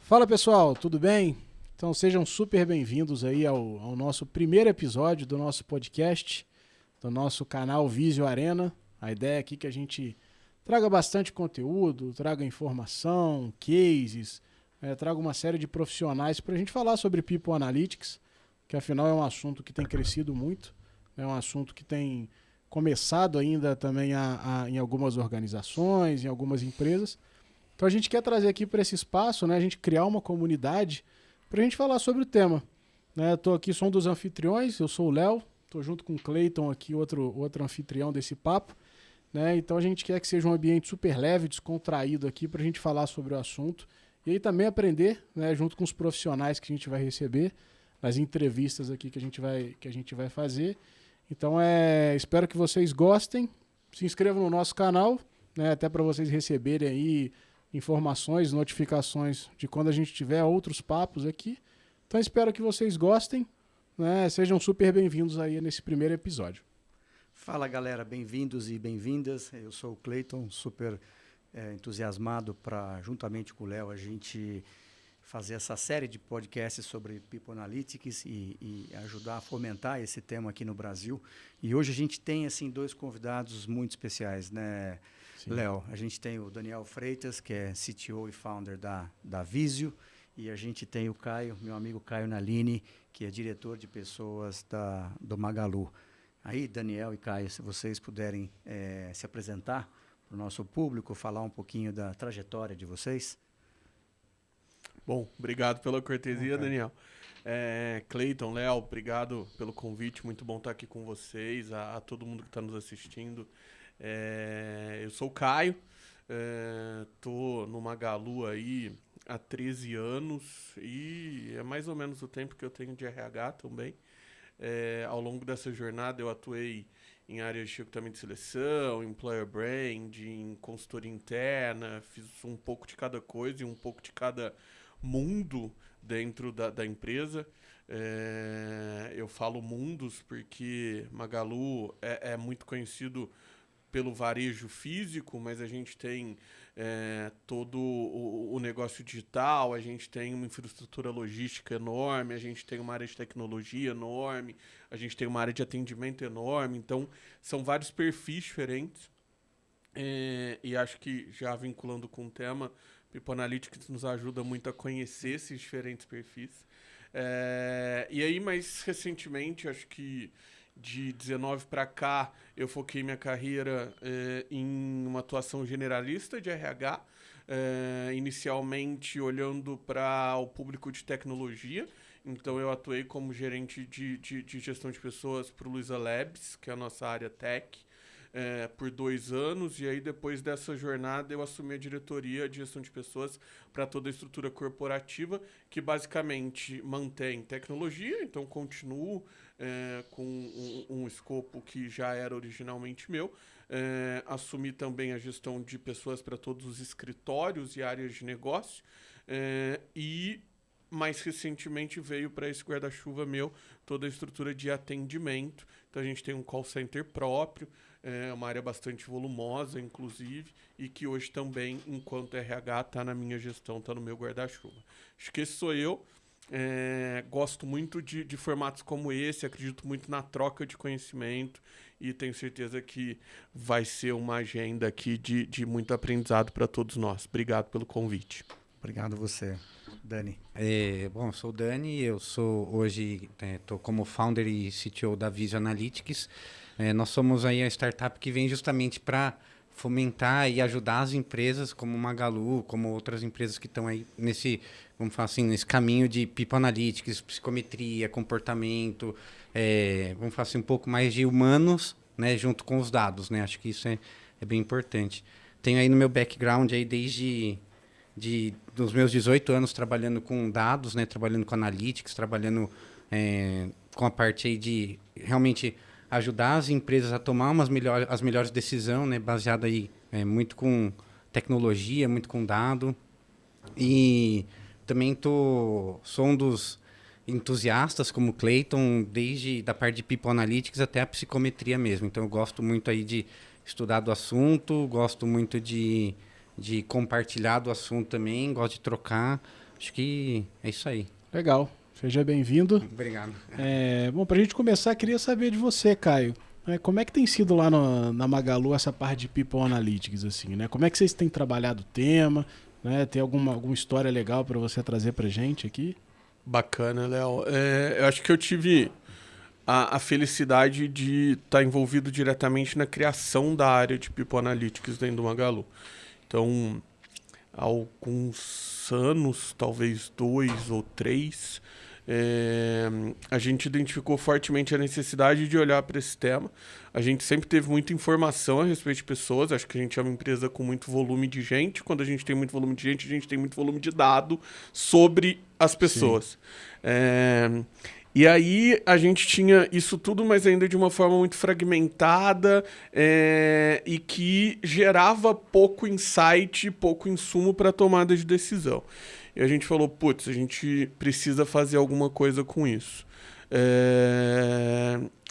Fala pessoal, tudo bem? Então sejam super bem-vindos aí ao nosso primeiro episódio do nosso podcast, do nosso canal Visio Arena. A ideia aqui é que a gente traga bastante conteúdo, traga informação, cases, traga uma série de profissionais para a gente falar sobre People Analytics, que afinal é um assunto que tem crescido muito, é um assunto que tem começado ainda também em algumas organizações, em algumas empresas. Então a gente quer trazer aqui para esse espaço, né, a gente criar uma comunidade para a gente falar sobre o tema. Estou aqui, sou um dos anfitriões, eu sou o Léo, estou junto com o Cleiton aqui, outro anfitrião desse papo. Né? Então a gente quer que seja um ambiente super leve, descontraído aqui para a gente falar sobre o assunto. E aí também aprender, né, junto com os profissionais que a gente vai receber, nas entrevistas aqui que a gente vai fazer. Então espero que vocês gostem, se inscrevam no nosso canal, né, até para vocês receberem aí informações, notificações de quando a gente tiver outros papos aqui. Então espero que vocês gostem, né? Sejam super bem-vindos aí nesse primeiro episódio. Fala galera, bem-vindos e bem-vindas. Eu sou o Cleiton, super entusiasmado para, juntamente com o Léo, a gente fazer essa série de podcasts sobre People Analytics e ajudar a fomentar esse tema aqui no Brasil. E hoje a gente tem assim dois convidados muito especiais, né? Léo, a gente tem o Daniel Freitas, que é CTO e founder da Visio, e a gente tem o Caio, meu amigo Caio Nalini, que é diretor de pessoas do Magalu. Aí, Daniel e Caio, se vocês puderem se apresentar para o nosso público, falar um pouquinho da trajetória de vocês. Bom, obrigado pela cortesia, Daniel. Cleiton, Léo, obrigado pelo convite, muito bom estar aqui com vocês, a todo mundo que está nos assistindo. Eu sou o Caio, tô no Magalu aí há 13 anos e é mais ou menos o tempo que eu tenho de RH também. Ao longo dessa jornada eu atuei em áreas de recrutamento de seleção, employer branding, consultoria interna, fiz um pouco de cada coisa e um pouco de cada mundo dentro da empresa. Eu falo mundos porque Magalu é muito conhecido pelo varejo físico, mas a gente tem todo o negócio digital, a gente tem uma infraestrutura logística enorme, a gente tem uma área de tecnologia enorme, a gente tem uma área de atendimento enorme, então são vários perfis diferentes. E acho que, já vinculando com o tema, People Analytics nos ajuda muito a conhecer esses diferentes perfis. E aí, mais recentemente, acho que de 19 para cá, eu foquei minha carreira em uma atuação generalista de RH, inicialmente olhando para o público de tecnologia. Então, eu atuei como gerente de gestão de pessoas para o Luiza Labs, que é a nossa área tech, por 2 anos, e aí depois dessa jornada eu assumi a diretoria de gestão de pessoas para toda a estrutura corporativa, que basicamente mantém tecnologia, então continuo com um escopo que já era originalmente meu. Assumi também a gestão de pessoas para todos os escritórios e áreas de negócio, e mais recentemente veio para esse guarda-chuva meu toda a estrutura de atendimento. Então a gente tem um call center próprio, uma área bastante volumosa, inclusive, e que hoje também, enquanto RH, está na minha gestão, está no meu guarda-chuva. Acho que esse sou eu. Gosto muito de formatos como esse, acredito muito na troca de conhecimento e tenho certeza que vai ser uma agenda aqui de muito aprendizado para todos nós. Obrigado pelo convite. Obrigado você, Dani. Bom, eu sou o Dani, eu sou hoje, estou como founder e CTO da Visio Analytics. Nós somos aí a startup que vem justamente para fomentar e ajudar as empresas como Magalu, como outras empresas que estão aí nesse, vamos falar assim, nesse caminho de People Analytics, psicometria, comportamento, vamos falar assim, um pouco mais de humanos, né, junto com os dados, né? Acho que isso é bem importante. Tenho aí no meu background aí desde dos meus 18 anos trabalhando com dados, né, trabalhando com analytics, trabalhando com a parte aí de realmente ajudar as empresas a tomar as melhores decisões, né, baseada aí muito com tecnologia, muito com dado. E também sou um dos entusiastas como Cleiton, desde da parte de People Analytics até a psicometria mesmo. Então eu gosto muito aí de estudar do assunto, gosto muito de compartilhar do assunto também, gosto de trocar. Acho que é isso aí. Legal. Seja bem-vindo. Obrigado. Bom, para a gente começar, queria saber de você, Caio. Como é que tem sido lá na Magalu essa parte de People Analytics, assim, né? Como é que vocês têm trabalhado o tema? Né? Tem alguma história legal para você trazer para gente aqui? Bacana, Léo. Eu acho que eu tive a felicidade de estar envolvido diretamente na criação da área de People Analytics dentro do Magalu. Então, há alguns anos, talvez 2 ou 3, a gente identificou fortemente a necessidade de olhar para esse tema. A gente sempre teve muita informação a respeito de pessoas. Acho que a gente é uma empresa com muito volume de gente. Quando a gente tem muito volume de gente, a gente tem muito volume de dado sobre as pessoas. E aí a gente tinha isso tudo, mas ainda de uma forma muito fragmentada e que gerava pouco insight, pouco insumo para a tomada de decisão. E a gente falou, putz, a gente precisa fazer alguma coisa com isso.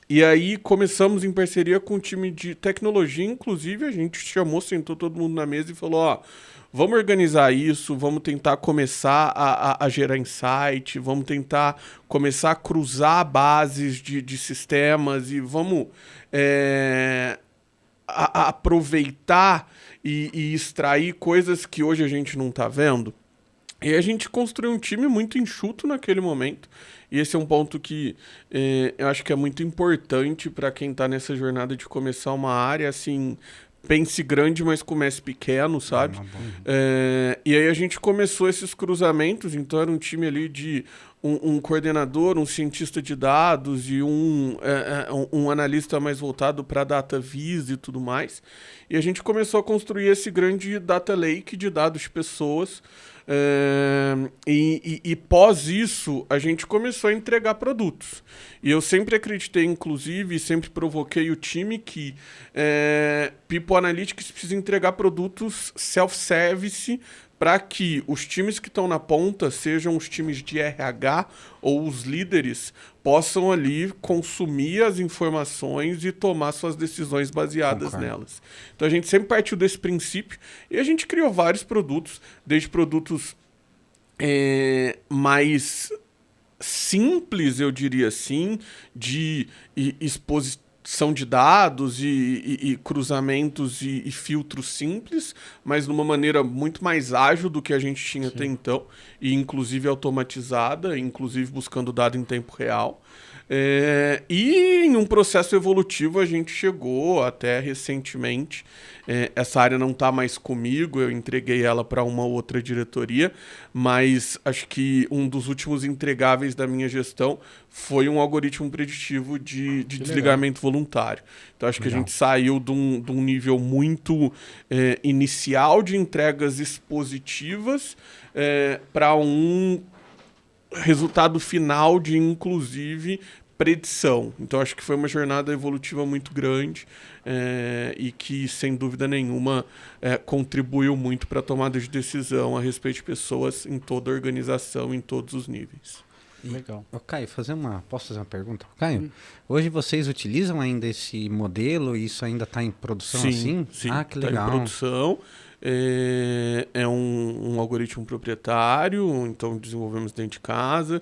E aí começamos em parceria com o time de tecnologia, inclusive a gente chamou, sentou todo mundo na mesa e falou, ó, vamos organizar isso, vamos tentar começar a gerar insight, vamos tentar começar a cruzar bases de sistemas e vamos aproveitar e extrair coisas que hoje a gente não está vendo. E a gente construiu um time muito enxuto naquele momento. E esse é um ponto que eu acho que é muito importante para quem está nessa jornada de começar uma área, assim, pense grande, mas comece pequeno, sabe? E aí a gente começou esses cruzamentos, então era um time ali de um coordenador, um cientista de dados e um analista mais voltado para data vis e tudo mais. E a gente começou a construir esse grande data lake de dados de pessoas. E pós isso, a gente começou a entregar produtos. E eu sempre acreditei, inclusive, e sempre provoquei o time que People Analytics precisa entregar produtos self-service para que os times que estão na ponta, sejam os times de RH ou os líderes, possam ali consumir as informações e tomar suas decisões baseadas nelas. Então a gente sempre partiu desse princípio e a gente criou vários produtos, desde produtos mais simples, eu diria assim, de exposição de dados e cruzamentos e filtros simples, mas numa maneira muito mais ágil do que a gente tinha até então, e inclusive automatizada, inclusive buscando dado em tempo real. E em um processo evolutivo a gente chegou até recentemente. Essa área não está mais comigo, eu entreguei ela para uma outra diretoria, mas acho que um dos últimos entregáveis da minha gestão foi um algoritmo preditivo de desligamento voluntário. Então acho que a gente saiu de um nível muito inicial de entregas expositivas para um resultado final de, inclusive, predição. Então, acho que foi uma jornada evolutiva muito grande e que, sem dúvida nenhuma, contribuiu muito para a tomada de decisão a respeito de pessoas em toda a organização, em todos os níveis. Legal. Caio, posso fazer uma pergunta? Caio, hoje vocês utilizam ainda esse modelo e isso ainda está em produção assim? Sim, ah, que legal. Está em produção. É um algoritmo proprietário, então desenvolvemos dentro de casa,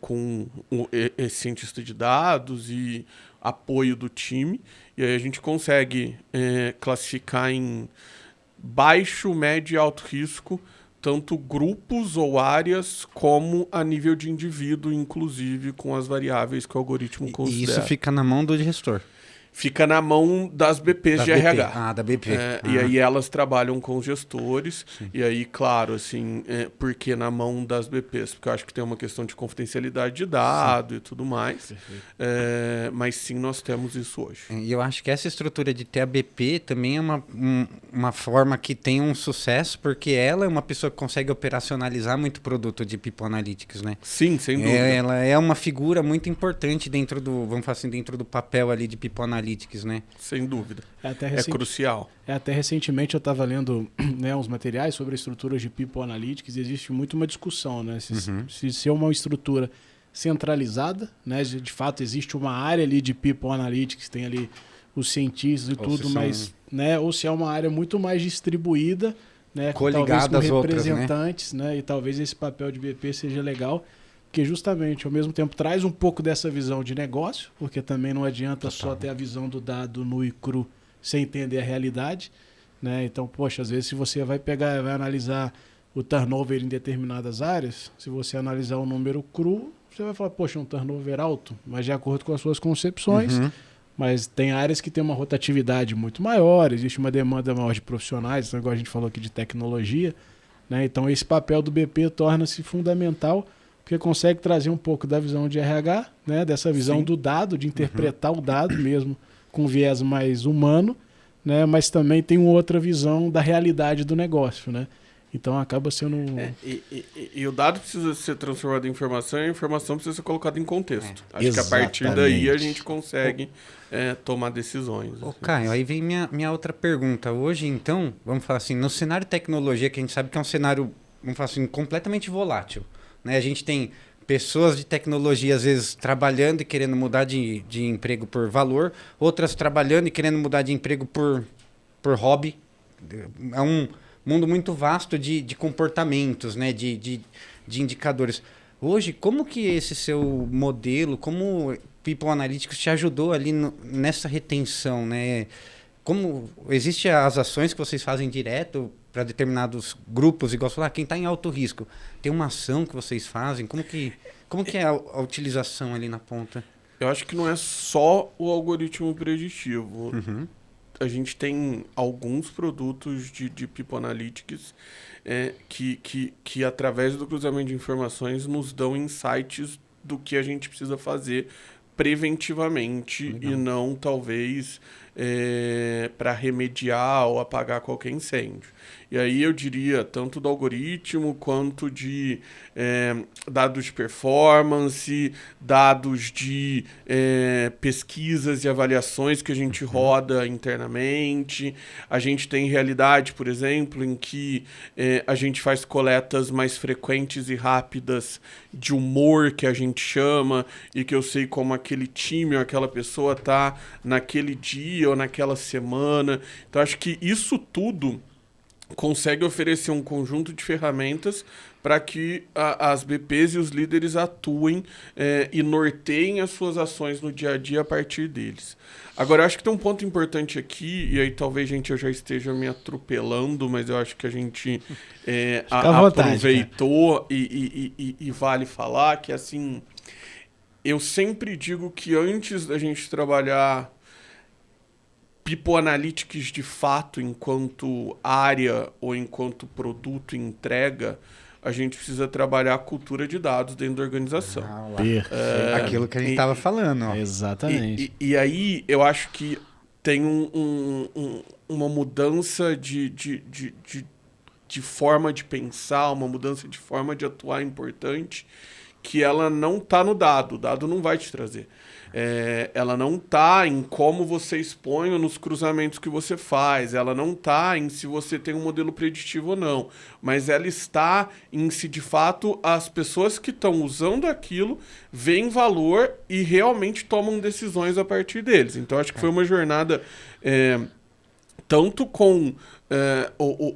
com esse cientista de dados e apoio do time. E aí a gente consegue classificar em baixo, médio e alto risco, tanto grupos ou áreas, como a nível de indivíduo, inclusive com as variáveis que o algoritmo considera. E isso fica na mão do gestor? Fica na mão das BPs de RH. Ah, da BP. E aí elas trabalham com os gestores. Sim. E aí, claro, assim, por que na mão das BPs? Porque eu acho que tem uma questão de confidencialidade de dado e tudo mais. Mas sim, nós temos isso hoje. E eu acho que essa estrutura de ter a BP também é uma forma que tem um sucesso, porque ela é uma pessoa que consegue operacionalizar muito produto de People Analytics, né? Sim, sem dúvida. Ela é uma figura muito importante dentro do, vamos falar assim, dentro do papel ali de People Analytics, né? Sem dúvida. É crucial. Até recentemente eu estava lendo uns materiais sobre estruturas de People Analytics e existe muito uma discussão, né? Se é uma estrutura centralizada, né? De fato existe uma área ali de People Analytics, tem ali os cientistas e tudo, mas, né? Ou se é uma área muito mais distribuída, né, Coligado talvez às com outras, né? representantes, né? E talvez esse papel de BP seja legal, porque justamente, ao mesmo tempo, traz um pouco dessa visão de negócio, porque também não adianta só ter a visão do dado nu e cru sem entender a realidade, né? Então, poxa, às vezes se você vai analisar o turnover em determinadas áreas, se você analisar o número cru, você vai falar, poxa, um turnover alto, mas de acordo com as suas concepções, mas tem áreas que tem uma rotatividade muito maior, existe uma demanda maior de profissionais, então, igual a gente falou aqui de tecnologia, né? Então esse papel do BP torna-se fundamental, porque consegue trazer um pouco da visão de RH, né? Dessa visão do dado, de interpretar o dado mesmo com viés mais humano, né? Mas também tem uma outra visão da realidade do negócio, né? Então acaba sendo... E o dado precisa ser transformado em informação e a informação precisa ser colocada em contexto. Acho Exatamente. que a partir daí a gente consegue tomar decisões. Ô, Caio, aí vem minha outra pergunta. Hoje, então, vamos falar assim, no cenário de tecnologia, que a gente sabe que é um cenário, vamos falar assim, completamente volátil, né? A gente tem pessoas de tecnologia, às vezes, trabalhando e querendo mudar de emprego por valor, outras trabalhando e querendo mudar de emprego por hobby. É um mundo muito vasto de comportamentos, né? De indicadores. Hoje, como que esse seu modelo, como People Analytics te ajudou ali nessa retenção, né? Como existem as ações que vocês fazem direto para determinados grupos, igual você falou, quem está em alto risco, tem uma ação que vocês fazem? Como que é a utilização ali na ponta? Eu acho que não é só o algoritmo preditivo. A gente tem alguns produtos de People Analytics que através do cruzamento de informações nos dão insights do que a gente precisa fazer preventivamente e não talvez para remediar ou apagar qualquer incêndio. E aí eu diria tanto do algoritmo quanto de dados de performance, dados de pesquisas e avaliações que a gente roda internamente. A gente tem realidade, por exemplo, em que a gente faz coletas mais frequentes e rápidas de humor, que a gente chama, e que eu sei como aquele time ou aquela pessoa tá naquele dia ou naquela semana. Então, acho que isso tudo consegue oferecer um conjunto de ferramentas para que as BPs e os líderes atuem e norteiem as suas ações no dia a dia a partir deles. Agora, eu acho que tem um ponto importante aqui, e aí talvez, gente, eu já esteja me atropelando, mas eu acho que a gente aproveitou e vale falar que, assim, eu sempre digo que antes da gente trabalhar People Analytics de fato enquanto área ou enquanto produto e entrega, a gente precisa trabalhar a cultura de dados dentro da organização. Aquilo que a gente estava falando. Ó. Exatamente. E aí eu acho que tem uma mudança de forma de pensar, uma mudança de forma de atuar importante, que ela não está no dado. O dado não vai te trazer. Ela não está em como você expõe ou nos cruzamentos que você faz, ela não está em se você tem um modelo preditivo ou não, mas ela está em se de fato as pessoas que estão usando aquilo veem valor e realmente tomam decisões a partir deles. Então acho que foi uma jornada tanto com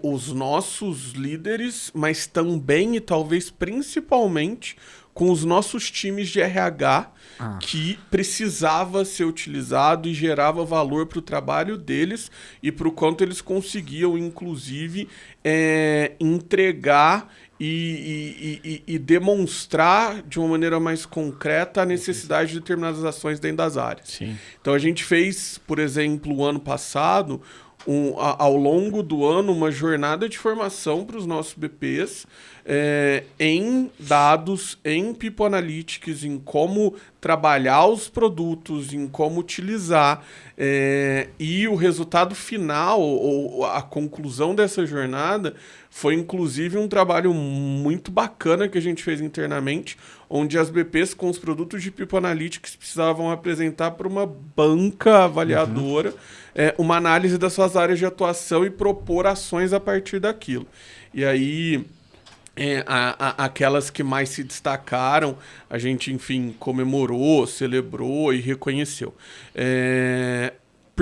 os nossos líderes, mas também e talvez principalmente com os nossos times de RH, que precisava ser utilizado e gerava valor para o trabalho deles e para o quanto eles conseguiam, inclusive, entregar e demonstrar de uma maneira mais concreta a necessidade de determinadas ações dentro das áreas. Sim. Então, a gente fez, por exemplo, o ano passado, ao longo do ano, uma jornada de formação para os nossos BPs em dados, em People Analytics, em como trabalhar os produtos, em como utilizar. E o resultado final, ou a conclusão dessa jornada, foi inclusive um trabalho muito bacana que a gente fez internamente, onde as BPs com os produtos de People Analytics precisavam apresentar para uma banca avaliadora uma análise das suas áreas de atuação e propor ações a partir daquilo. E aí, aquelas que mais se destacaram, a gente, enfim, comemorou, celebrou e reconheceu.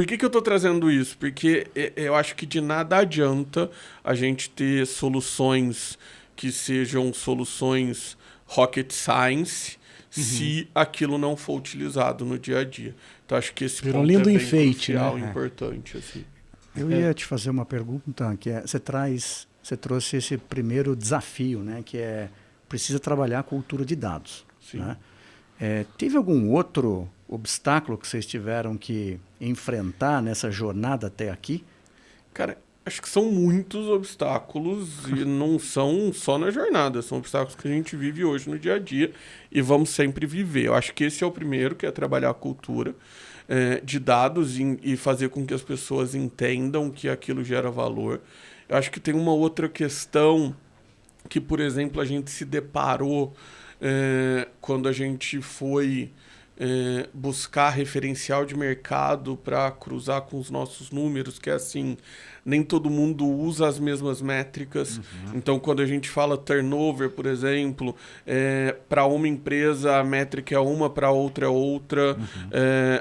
por que eu estou trazendo isso? Porque eu acho que de nada adianta a gente ter soluções que sejam soluções rocket science se aquilo não for utilizado no dia a dia. Então, acho que esse Virou ponto lindo é bem enfeite, crucial né? e importante. Assim. Eu ia te fazer uma pergunta, que é, você trouxe esse primeiro desafio, né? Que é, precisa trabalhar a cultura de dados. Sim. Né? Teve algum outro obstáculo que vocês tiveram que enfrentar nessa jornada até aqui? Cara, acho que são muitos obstáculos e não são só na jornada, são obstáculos que a gente vive hoje no dia a dia e vamos sempre viver. Eu acho que esse é o primeiro, que é trabalhar a cultura de dados e fazer com que as pessoas entendam que aquilo gera valor. Eu acho que tem uma outra questão que, por exemplo, a gente se deparou quando a gente foi buscar referencial de mercado para cruzar com os nossos números, que é assim, nem todo mundo usa as mesmas métricas. Então, quando a gente fala turnover, por exemplo, para uma empresa a métrica é uma, para outra é outra.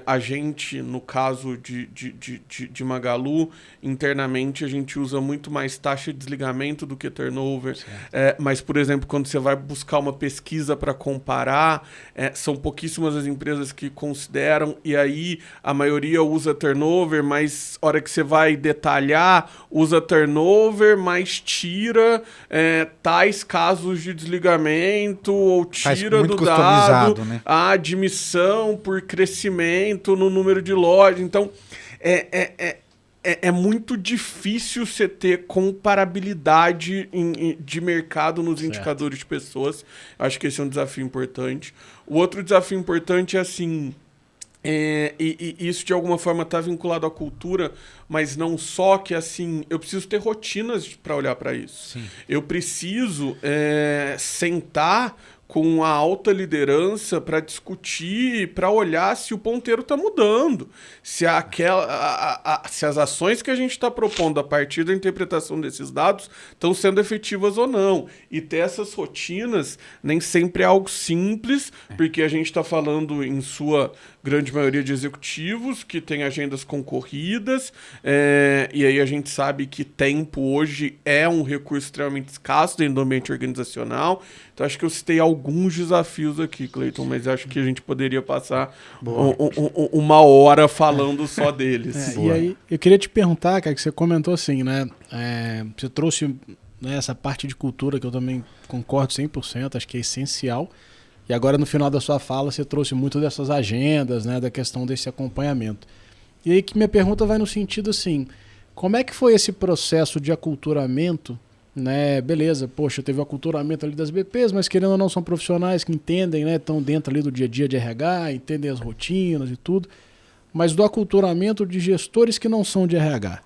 A gente, no caso de Magalu, internamente a gente usa muito mais taxa de desligamento do que turnover. Mas, por exemplo, quando você vai buscar uma pesquisa para comparar, são pouquíssimas as empresas que consideram, e aí a maioria usa turnover, mas a hora que você vai detalhar, usa turnover, mas tira tais casos de desligamento, ou tira do dado, né? a admissão por crescimento no número de lojas. Então, é muito difícil você ter comparabilidade de mercado nos indicadores de pessoas. Acho que esse é um desafio importante. O outro desafio importante é assim... e isso de alguma forma está vinculado à cultura, mas não só, que assim, eu preciso ter rotinas para olhar para isso. Sim. Eu preciso sentar com a alta liderança para discutir, para olhar se o ponteiro está mudando, se as ações que a gente está propondo a partir da interpretação desses dados estão sendo efetivas ou não. E ter essas rotinas nem sempre é algo simples, porque a gente está falando, em sua grande maioria, de executivos que têm agendas concorridas, e aí a gente sabe que tempo hoje é um recurso extremamente escasso dentro do ambiente organizacional. Então, acho que eu citei alguns desafios aqui, Cleiton, mas acho que a gente poderia passar uma hora falando só deles. E aí, eu queria te perguntar, cara, que você comentou assim, né? Você trouxe, né, essa parte de cultura que eu também concordo 100%, acho que é essencial. E agora, no final da sua fala, você trouxe muito dessas agendas, né, da questão desse acompanhamento. E aí que minha pergunta vai no sentido assim, como é que foi esse processo de aculturamento, né? Beleza, poxa, teve o aculturamento ali das BPs, mas querendo ou não são profissionais que entendem, né, estão dentro ali do dia a dia de RH, entendem as rotinas e tudo, mas do aculturamento de gestores que não são de RH.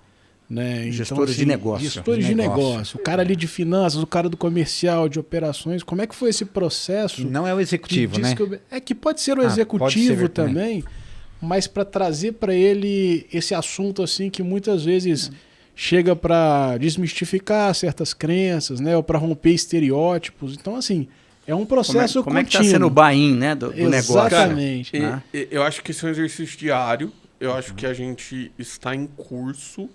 Né? Gestores então, de negócio. Gestores de negócio. O cara ali de finanças, o cara do comercial, de operações. Como é que foi esse processo? Que não é o executivo, né? Que pode ser o executivo também, mas para trazer para ele esse assunto assim que muitas vezes chega para desmistificar certas crenças, né? Ou para romper estereótipos. Então, assim, é um processo como é que está sendo o buy-in, né, do negócio? Exatamente. Cara, eu acho que esse é um exercício diário. Eu acho que a gente está em curso.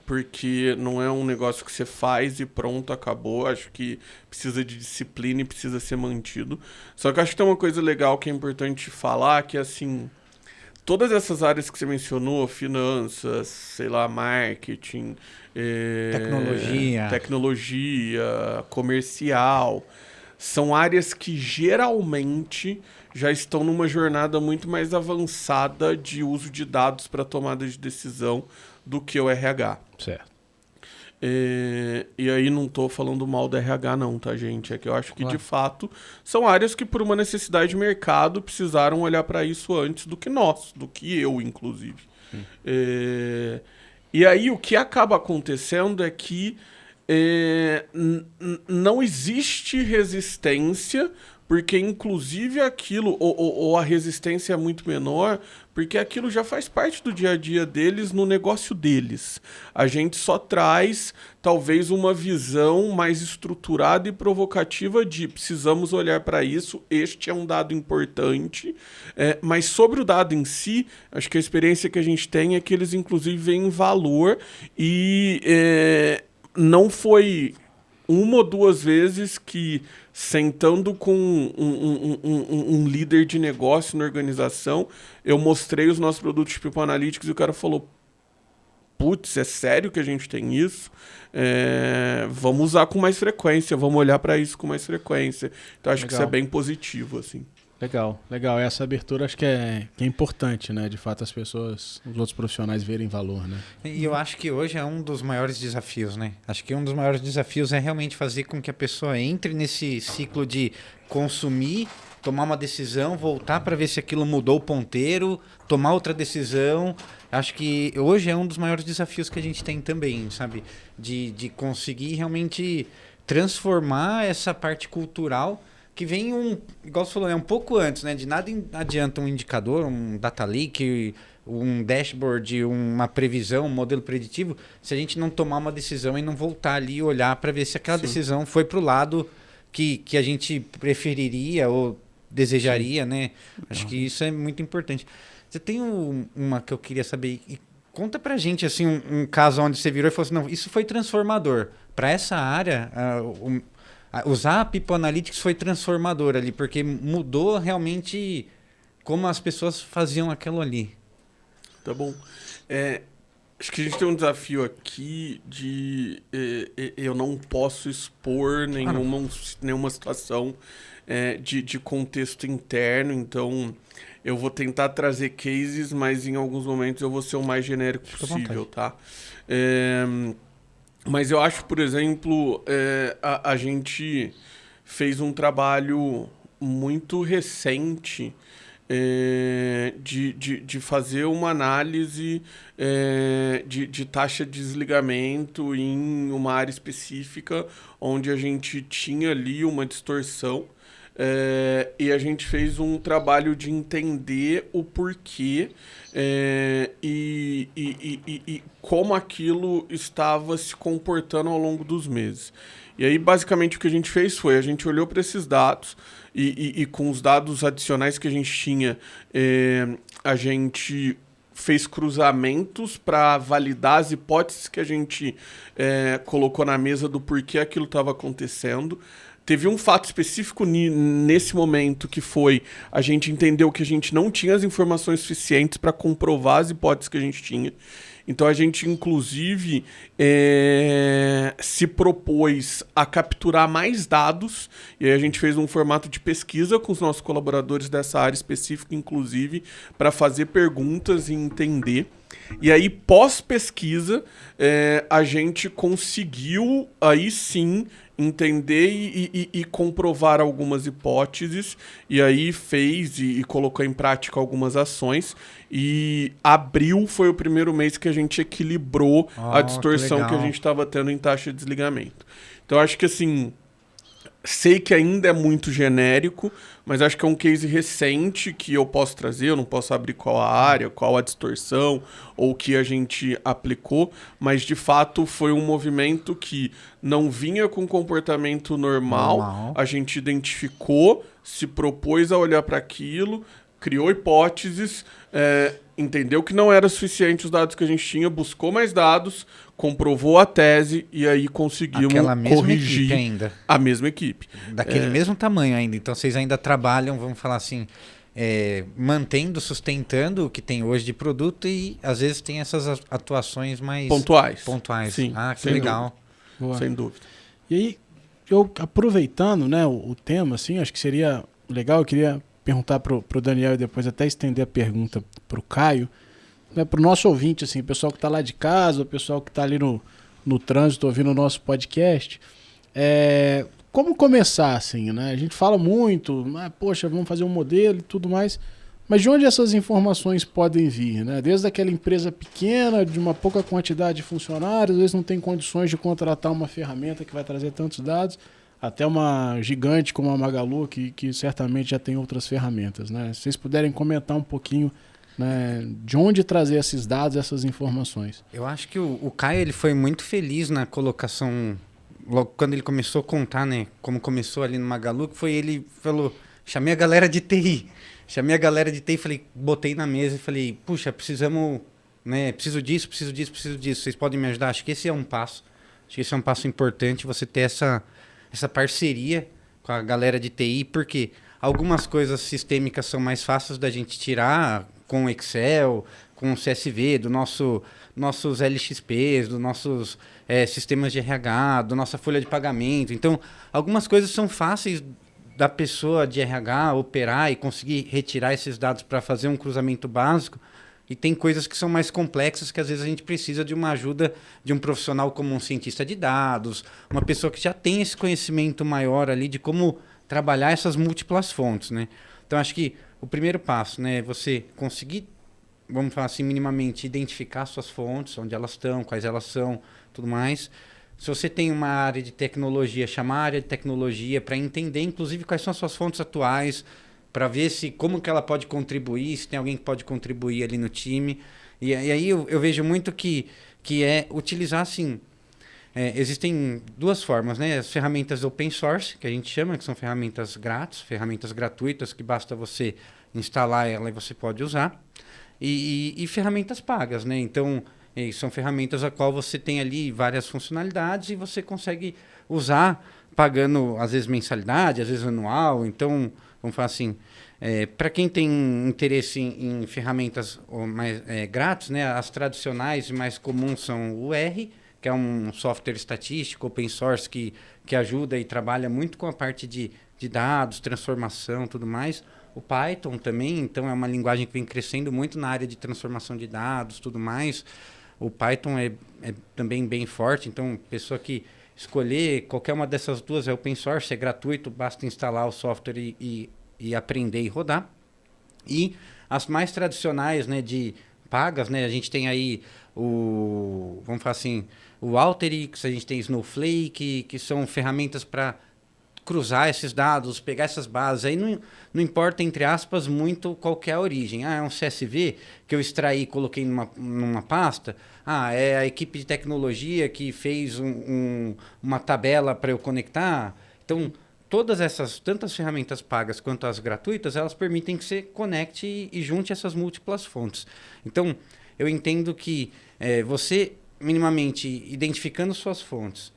Porque não é um negócio que você faz e pronto, acabou. Acho que precisa de disciplina e precisa ser mantido. Só que acho que tem uma coisa legal que é importante falar, que assim, todas essas áreas que você mencionou, finanças, sei lá, marketing, tecnologia, comercial, são áreas que geralmente já estão numa jornada muito mais avançada de uso de dados para tomada de decisão do que o RH. Certo. E aí não estou falando mal do RH não, tá, gente? É que eu acho que, de fato, são áreas que, por uma necessidade de mercado, precisaram olhar para isso antes do que nós, do que eu, inclusive. E aí o que acaba acontecendo é que não existe resistência porque inclusive aquilo, ou a resistência é muito menor, porque aquilo já faz parte do dia a dia deles no negócio deles. A gente só traz, talvez, uma visão mais estruturada e provocativa de precisamos olhar para isso, este é um dado importante, mas sobre o dado em si, acho que a experiência que a gente tem é que eles, inclusive, veem valor e não foi uma ou duas vezes que, sentando com um líder de negócio na organização, eu mostrei os nossos produtos de People Analytics e o cara falou, putz, é sério que a gente tem isso? Vamos usar com mais frequência, vamos olhar para isso com mais frequência. Então, acho que isso é bem positivo, assim. Legal, legal. Essa abertura acho que é importante, né? De fato, os outros profissionais verem valor, né? E eu acho que hoje é um dos maiores desafios, né? Acho que um dos maiores desafios é realmente fazer com que a pessoa entre nesse ciclo de consumir, tomar uma decisão, voltar para ver se aquilo mudou o ponteiro, tomar outra decisão. Acho que hoje é um dos maiores desafios que a gente tem também, sabe? De conseguir realmente transformar essa parte cultural que vem igual você falou, um pouco antes, né? De nada adianta um indicador, um data leak, um dashboard, uma previsão, um modelo preditivo, se a gente não tomar uma decisão e não voltar ali e olhar para ver se aquela decisão foi para o lado que a gente preferiria ou desejaria, né? Acho que isso é muito importante. Você tem uma que eu queria saber. E conta pra gente assim, um caso onde você virou e falou assim, não, isso foi transformador. Para essa área, usar a People Analytics foi transformador ali, porque mudou realmente como as pessoas faziam aquilo ali. Tá bom. Acho que a gente tem um desafio aqui de eu não posso expor nenhuma situação de contexto interno, então eu vou tentar trazer cases, mas em alguns momentos eu vou ser o mais genérico possível, tá? Mas eu acho, por exemplo, a gente fez um trabalho muito recente de fazer uma análise de taxa de desligamento em uma área específica, onde a gente tinha ali uma distorção. E a gente fez um trabalho de entender o porquê e como aquilo estava se comportando ao longo dos meses. E aí, basicamente, o que a gente fez foi, a gente olhou para esses dados e com os dados adicionais que a gente tinha, a gente fez cruzamentos para validar as hipóteses que a gente colocou na mesa do porquê aquilo estava acontecendo. Teve um fato específico nesse momento que foi a gente entendeu que a gente não tinha as informações suficientes para comprovar as hipóteses que a gente tinha. Então a gente, inclusive, se propôs a capturar mais dados, e aí a gente fez um formato de pesquisa com os nossos colaboradores dessa área específica, inclusive, para fazer perguntas e entender. E aí, pós-pesquisa, a gente conseguiu, aí sim, entender e comprovar algumas hipóteses, e aí fez e colocou em prática algumas ações, e abril foi o primeiro mês que a gente equilibrou a distorção que a gente estava tendo em taxa de desligamento. Então, acho que assim, sei que ainda é muito genérico, mas acho que é um case recente que eu posso trazer, eu não posso abrir qual a área, qual a distorção, ou o que a gente aplicou, mas de fato foi um movimento que não vinha com comportamento normal. A gente identificou, se propôs a olhar para aquilo, criou hipóteses, entendeu que não era suficiente os dados que a gente tinha, buscou mais dados, comprovou a tese e aí conseguimos corrigir ainda. A mesma equipe. Daquele mesmo tamanho ainda. Então vocês ainda trabalham, vamos falar assim, mantendo, sustentando o que tem hoje de produto e às vezes tem essas atuações mais pontuais. Sim, que legal. Boa. Sem dúvida. E aí, eu aproveitando, né, o tema, assim, acho que seria legal, eu queria perguntar pro Daniel e depois até estender a pergunta pro Caio, né, pro nosso ouvinte, assim, o pessoal que tá lá de casa, o pessoal que tá ali no trânsito ouvindo o nosso podcast, como começar, assim, né? A gente fala muito, poxa, vamos fazer um modelo e tudo mais, mas de onde essas informações podem vir, né? Desde aquela empresa pequena, de uma pouca quantidade de funcionários, às vezes não tem condições de contratar uma ferramenta que vai trazer tantos dados, até uma gigante como a Magalu, que certamente já tem outras ferramentas, né? Se vocês puderem comentar um pouquinho, né, de onde trazer esses dados, essas informações. Eu acho que o Caio ele foi muito feliz na colocação, logo quando ele começou a contar, né, como começou ali no Magalu, que foi ele falou, chamei a galera de TI. Chamei a galera de TI, falei, botei na mesa e falei, puxa, precisamos, né, preciso disso. Vocês podem me ajudar? Acho que esse é um passo. Acho que esse é um passo importante, você ter essa parceria com a galera de TI, porque algumas coisas sistêmicas são mais fáceis da gente tirar com Excel, com CSV, nossos LXPs, dos nossos sistemas de RH, da nossa folha de pagamento. Então, algumas coisas são fáceis da pessoa de RH operar e conseguir retirar esses dados para fazer um cruzamento básico. E tem coisas que são mais complexas que às vezes a gente precisa de uma ajuda de um profissional como um cientista de dados, uma pessoa que já tem esse conhecimento maior ali de como trabalhar essas múltiplas fontes, né? Então, acho que o primeiro passo, né, é você conseguir, vamos falar assim, minimamente identificar suas fontes, onde elas estão, quais elas são, tudo mais. Se você tem uma área de tecnologia, chamar a área de tecnologia para entender, inclusive, quais são as suas fontes atuais, para ver como que ela pode contribuir, se tem alguém que pode contribuir ali no time. E aí eu vejo muito que é utilizar, assim, existem duas formas, né? As ferramentas open source, que a gente chama, que são ferramentas grátis, ferramentas gratuitas, que basta você instalar ela e você pode usar. E ferramentas pagas, né? Então, são ferramentas a qual você tem ali várias funcionalidades e você consegue usar pagando, às vezes, mensalidade, às vezes anual. Então, vamos falar assim, para quem tem interesse em ferramentas mais grátis, né, as tradicionais e mais comuns são o R, que é um software estatístico, open source, que ajuda e trabalha muito com a parte de dados, transformação, tudo mais. O Python também, então, é uma linguagem que vem crescendo muito na área de transformação de dados, tudo mais. O Python é também bem forte, então, pessoa que escolher qualquer uma dessas duas é open source, é gratuito, basta instalar o software e aprender e rodar. E as mais tradicionais, né, de pagas, né, a gente tem aí vamos falar assim, o Alteryx, a gente tem Snowflake, que são ferramentas para cruzar esses dados, pegar essas bases. Aí não importa, entre aspas, muito qual que é a origem. É um CSV que eu extraí e coloquei numa pasta. É a equipe de tecnologia que fez uma tabela para eu conectar. Então, todas essas, tanto as ferramentas pagas quanto as gratuitas, elas permitem que você conecte e junte essas múltiplas fontes. Então, eu entendo que você, minimamente, identificando suas fontes,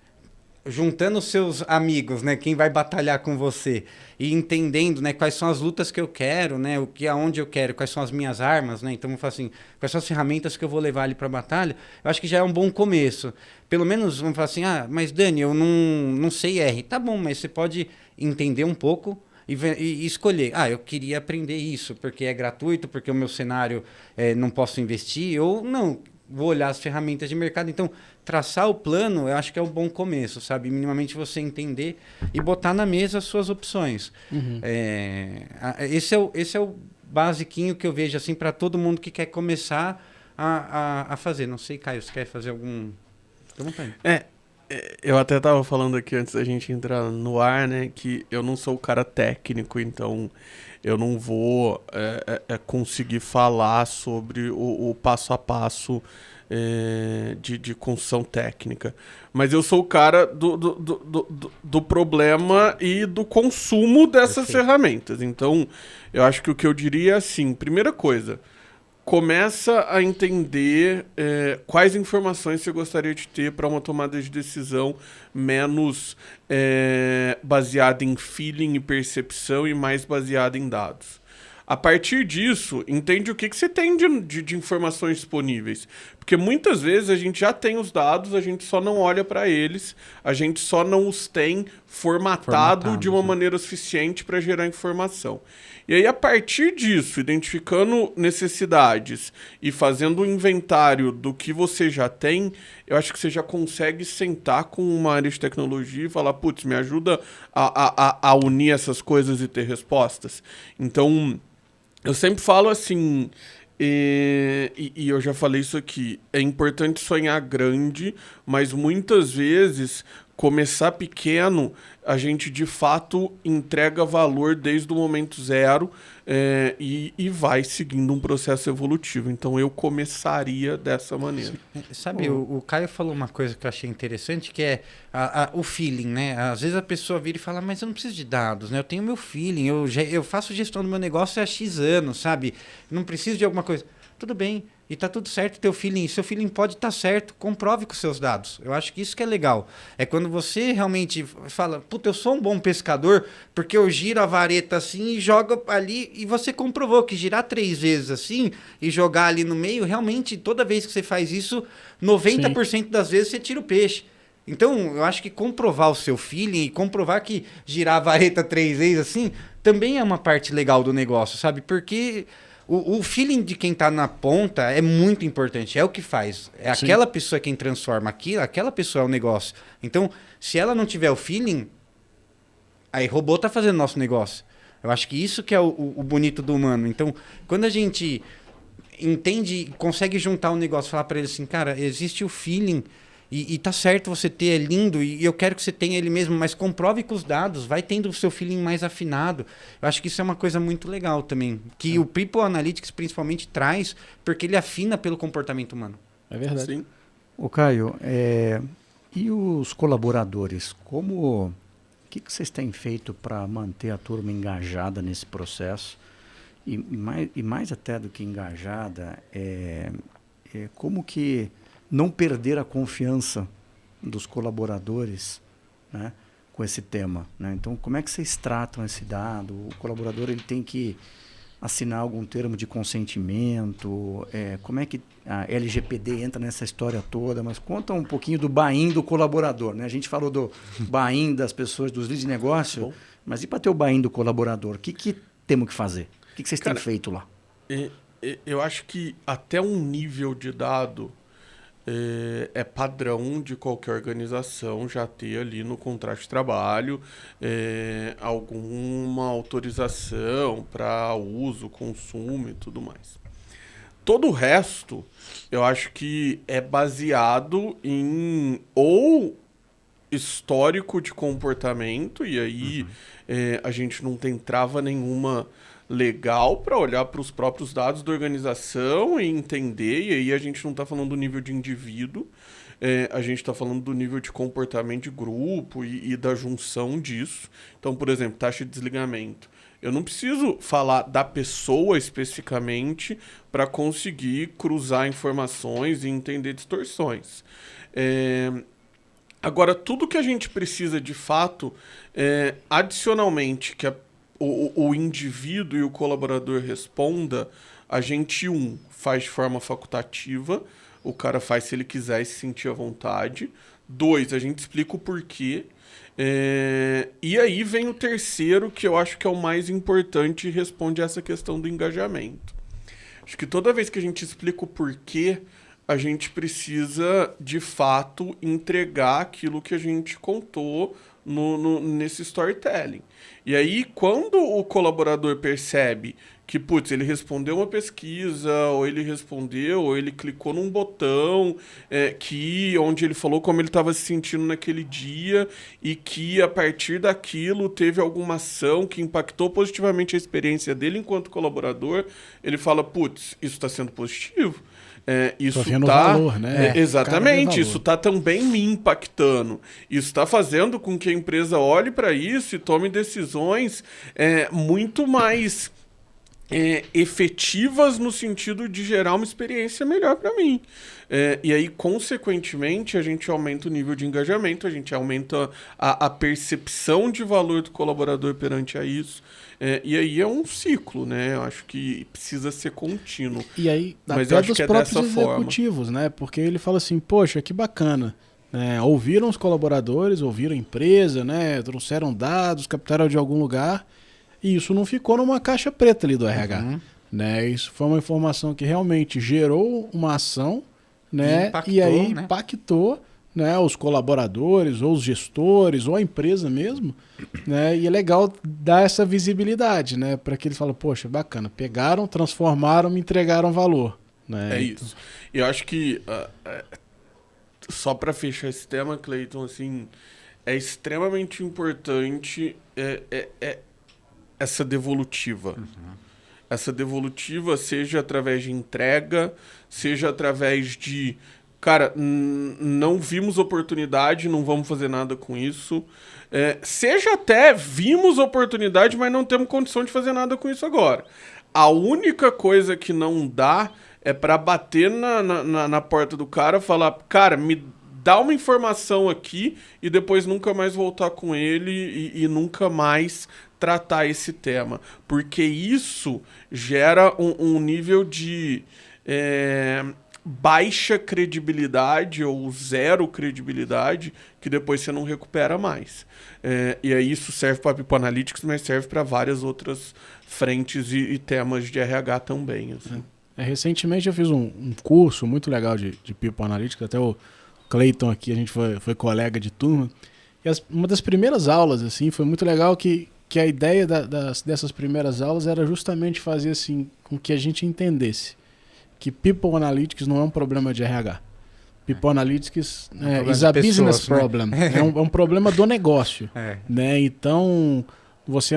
juntando os seus amigos, né, quem vai batalhar com você, e entendendo, né, quais são as lutas que eu quero, né, aonde eu quero, quais são as minhas armas, né, então vamos falar assim, quais são as ferramentas que eu vou levar ali para a batalha, eu acho que já é um bom começo. Pelo menos vamos falar assim, mas Dani, eu não sei R. Tá bom, mas você pode entender um pouco e escolher. Eu queria aprender isso, porque é gratuito, porque o meu cenário não posso investir, ou não, vou olhar as ferramentas de mercado. Então, traçar o plano, eu acho que é um bom começo, sabe? Minimamente você entender e botar na mesa as suas opções. Uhum. Esse é o basiquinho que eu vejo assim para todo mundo que quer começar a fazer. Não sei, Caio, você quer fazer algum... Fica à vontade. Eu até estava falando aqui antes da gente entrar no ar, né, que eu não sou o cara técnico, então eu não vou conseguir falar sobre o passo a passo de construção técnica. Mas eu sou o cara do problema e do consumo dessas ferramentas. Então, eu acho que o que eu diria é assim, primeira coisa, começa a entender quais informações você gostaria de ter para uma tomada de decisão menos baseada em feeling e percepção e mais baseada em dados. A partir disso, entende o que você tem de informações disponíveis. Porque muitas vezes a gente já tem os dados, a gente só não olha para eles, a gente só não os tem formatado de uma maneira suficiente para gerar informação. E aí, a partir disso, identificando necessidades e fazendo um inventário do que você já tem, eu acho que você já consegue sentar com uma área de tecnologia e falar, putz, me ajuda a unir essas coisas e ter respostas. Então, eu sempre falo assim, e eu já falei isso aqui, é importante sonhar grande, mas muitas vezes, começar pequeno, a gente de fato entrega valor desde o momento zero e vai seguindo um processo evolutivo. Então eu começaria dessa maneira. Sabe, o Caio falou uma coisa que eu achei interessante, que é o feeling, né? Às vezes a pessoa vira e fala, mas eu não preciso de dados, né? Eu tenho meu feeling, eu faço gestão do meu negócio há X anos, sabe? Não preciso de alguma coisa. Tudo bem, e tá tudo certo teu feeling. Seu feeling pode estar certo, comprove com seus dados. Eu acho que isso que é legal. É quando você realmente fala, puta, eu sou um bom pescador, porque eu giro a vareta assim e jogo ali, e você comprovou que girar 3 vezes assim e jogar ali no meio, realmente, toda vez que você faz isso, 90% das vezes você tira o peixe. Então, eu acho que comprovar o seu feeling e comprovar que girar a vareta 3 vezes assim, também é uma parte legal do negócio, sabe? Porque o feeling de quem está na ponta é muito importante, é o que faz. É aquela pessoa quem transforma aquilo, aquela pessoa é o negócio. Então, se ela não tiver o feeling, aí robô está fazendo nosso negócio. Eu acho que isso que é o bonito do humano. Então, quando a gente entende, consegue juntar o negócio, falar para ele assim, cara, existe o feeling e tá certo você ter, é lindo, e eu quero que você tenha ele mesmo, mas comprove com os dados, vai tendo o seu feeling mais afinado. Eu acho que isso é uma coisa muito legal também, que o People Analytics principalmente traz, porque ele afina pelo comportamento humano. É verdade. Sim. Ô Caio, e os colaboradores, o que vocês têm feito para manter a turma engajada nesse processo? E mais até do que engajada, como que não perder a confiança dos colaboradores, né, com esse tema, né? Então, como é que vocês tratam esse dado? O colaborador ele tem que assinar algum termo de consentimento? Como é que a LGPD entra nessa história toda? Mas conta um pouquinho do buy-in do colaborador, né? A gente falou do buy-in das pessoas, dos leads de negócio, mas e para ter o buy-in do colaborador? O que temos que fazer? O que vocês têm feito lá? Eu acho que até um nível de dado é padrão de qualquer organização já ter ali no contrato de trabalho alguma autorização para uso, consumo e tudo mais. Todo o resto, eu acho que é baseado em ou histórico de comportamento, e aí a gente não tem trava nenhuma legal para olhar para os próprios dados da organização e entender, e aí a gente não está falando do nível de indivíduo, a gente está falando do nível de comportamento de grupo e da junção disso. Então, por exemplo, taxa de desligamento. Eu não preciso falar da pessoa especificamente para conseguir cruzar informações e entender distorções. Agora, tudo que a gente precisa de fato, adicionalmente, que o indivíduo e o colaborador responda, a gente, faz de forma facultativa, o cara faz se ele quiser e se sentir à vontade. 2, a gente explica o porquê. E aí vem o terceiro, que eu acho que é o mais importante e responde a essa questão do engajamento. Acho que toda vez que a gente explica o porquê, a gente precisa, de fato, entregar aquilo que a gente contou nesse storytelling. E aí, quando o colaborador percebe que, putz, ele respondeu uma pesquisa, ou ele respondeu, ou ele clicou num botão onde ele falou como ele estava se sentindo naquele dia, e que, a partir daquilo, teve alguma ação que impactou positivamente a experiência dele enquanto colaborador, ele fala, putz, isso está sendo positivo. Isso vendo valor, né? Exatamente, isso está também me impactando. Isso está fazendo com que a empresa olhe para isso e tome decisões muito mais efetivas no sentido de gerar uma experiência melhor para mim. E aí, consequentemente, a gente aumenta o nível de engajamento, a gente aumenta a percepção de valor do colaborador perante a isso. E aí é um ciclo, né? Eu acho que precisa ser contínuo. E aí, mas até eu acho dos que é próprios dessa executivos, forma, né? Porque ele fala assim, poxa, que bacana. Ouviram os colaboradores, ouviram a empresa, né? Trouxeram dados, captaram de algum lugar. E isso não ficou numa caixa preta ali do RH. Né? Isso foi uma informação que realmente gerou uma ação, né? Impactou, e aí né? impactou, né, os colaboradores, ou os gestores, ou a empresa mesmo, né? E é legal dar essa visibilidade, né? Para que eles falem, poxa, bacana, pegaram, transformaram, me entregaram valor. Né? Isso. Eu acho que, só para fechar esse tema, Cleiton, assim, é extremamente importante essa devolutiva. Essa devolutiva, seja através de entrega, seja através de... Cara, não vimos oportunidade, não vamos fazer nada com isso. Seja até vimos oportunidade, mas não temos condição de fazer nada com isso agora. A única coisa que não dá é para bater na porta do cara e falar, cara, me dá uma informação aqui e depois nunca mais voltar com ele e nunca mais tratar esse tema. Porque isso gera um nível de baixa credibilidade ou zero credibilidade que depois você não recupera mais. E aí isso serve para People Analytics, mas serve para várias outras frentes e temas de RH também. Assim. Recentemente eu fiz um curso muito legal de People Analytics, até o Clayton aqui, a gente foi colega de turma. E uma das primeiras aulas assim, foi muito legal que a ideia dessas primeiras aulas era justamente fazer assim, com que a gente entendesse que People Analytics não é um problema de RH. People Analytics is a business problem. Né? É um problema do negócio. Né? Então, você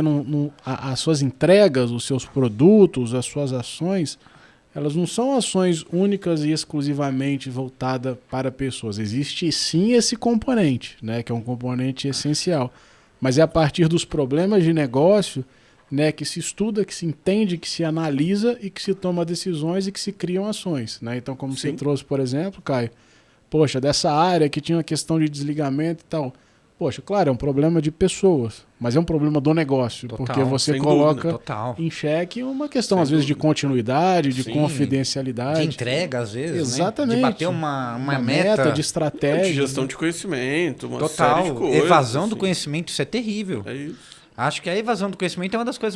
as suas entregas, os seus produtos, as suas ações, elas não são ações únicas e exclusivamente voltadas para pessoas. Existe sim esse componente, né? Que é um componente essencial. Mas é a partir dos problemas de negócio, né, que se estuda, que se entende, que se analisa e que se toma decisões e que se criam ações. Né? Então, como você trouxe, por exemplo, Caio, poxa, dessa área que tinha uma questão de desligamento e tal. Poxa, claro, é um problema de pessoas, mas é um problema do negócio, porque você coloca em xeque uma questão, às vezes, de continuidade, de confidencialidade. De entrega, às vezes, exatamente. Né? De bater uma meta. De estratégia. De gestão de conhecimento, uma série de coisas. Evasão do conhecimento, isso é terrível. É isso. Acho que a evasão do conhecimento é uma das coisas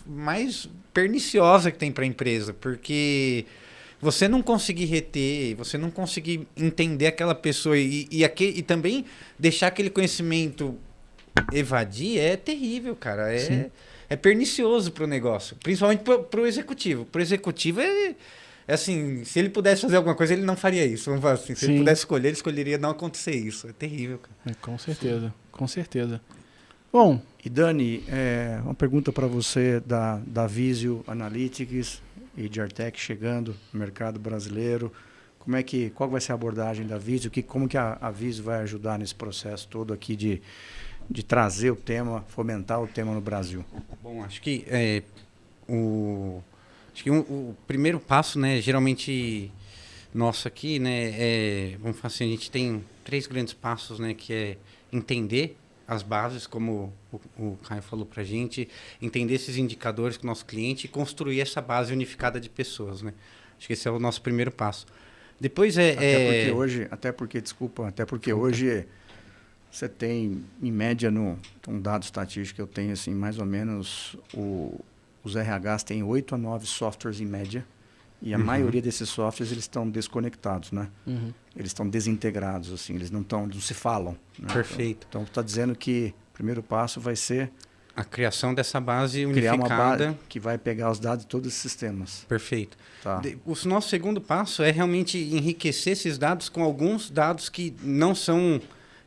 mais perniciosas que tem para a empresa, porque você não conseguir reter, você não conseguir entender aquela pessoa e também deixar aquele conhecimento evadir é terrível, cara. É pernicioso para o negócio, principalmente para o executivo. Para o executivo é assim, se ele pudesse fazer alguma coisa, ele não faria isso. Vamos falar assim, se ele pudesse escolher, ele escolheria não acontecer isso. É terrível, cara. Com certeza, com certeza. Bom, e Dani, uma pergunta para você da Visio Analytics e de Artec chegando no mercado brasileiro. Qual vai ser a abordagem da Visio? Como que a Visio vai ajudar nesse processo todo aqui de trazer o tema, fomentar o tema no Brasil? Bom, acho que o primeiro passo, né, geralmente nosso aqui, né, vamos falar assim, a gente tem 3 grandes passos, né, que é entender as bases, como o Caio falou para a gente, entender esses indicadores com o nosso cliente e construir essa base unificada de pessoas, né? Acho que esse é o nosso primeiro passo. Depois Até porque hoje você tem, em média, um dado estatístico que eu tenho, assim, mais ou menos, os RHs têm 8 a 9 softwares em média, e a maioria desses softwares eles estão desconectados, né? Eles estão desintegrados, assim, eles não se falam. Né? Perfeito. Então, está dizendo que o primeiro passo vai ser a criação dessa base unificada. Criar uma base que vai pegar os dados de todos os sistemas. Perfeito. Tá. O nosso segundo passo é realmente enriquecer esses dados com alguns dados que não são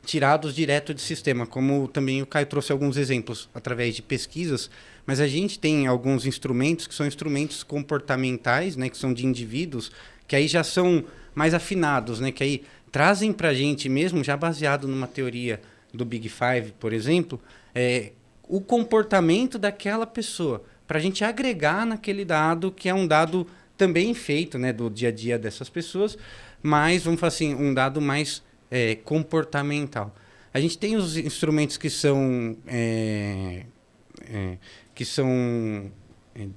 tirados direto de sistema, como também o Caio trouxe alguns exemplos através de pesquisas, mas a gente tem alguns instrumentos que são instrumentos comportamentais, né, que são de indivíduos, que aí já são mais afinados, né, que aí trazem para a gente mesmo, já baseado numa teoria do Big Five, por exemplo, o comportamento daquela pessoa, para a gente agregar naquele dado, que é um dado também feito, né, do dia a dia dessas pessoas, mas, vamos falar assim, um dado mais comportamental. A gente tem os instrumentos que são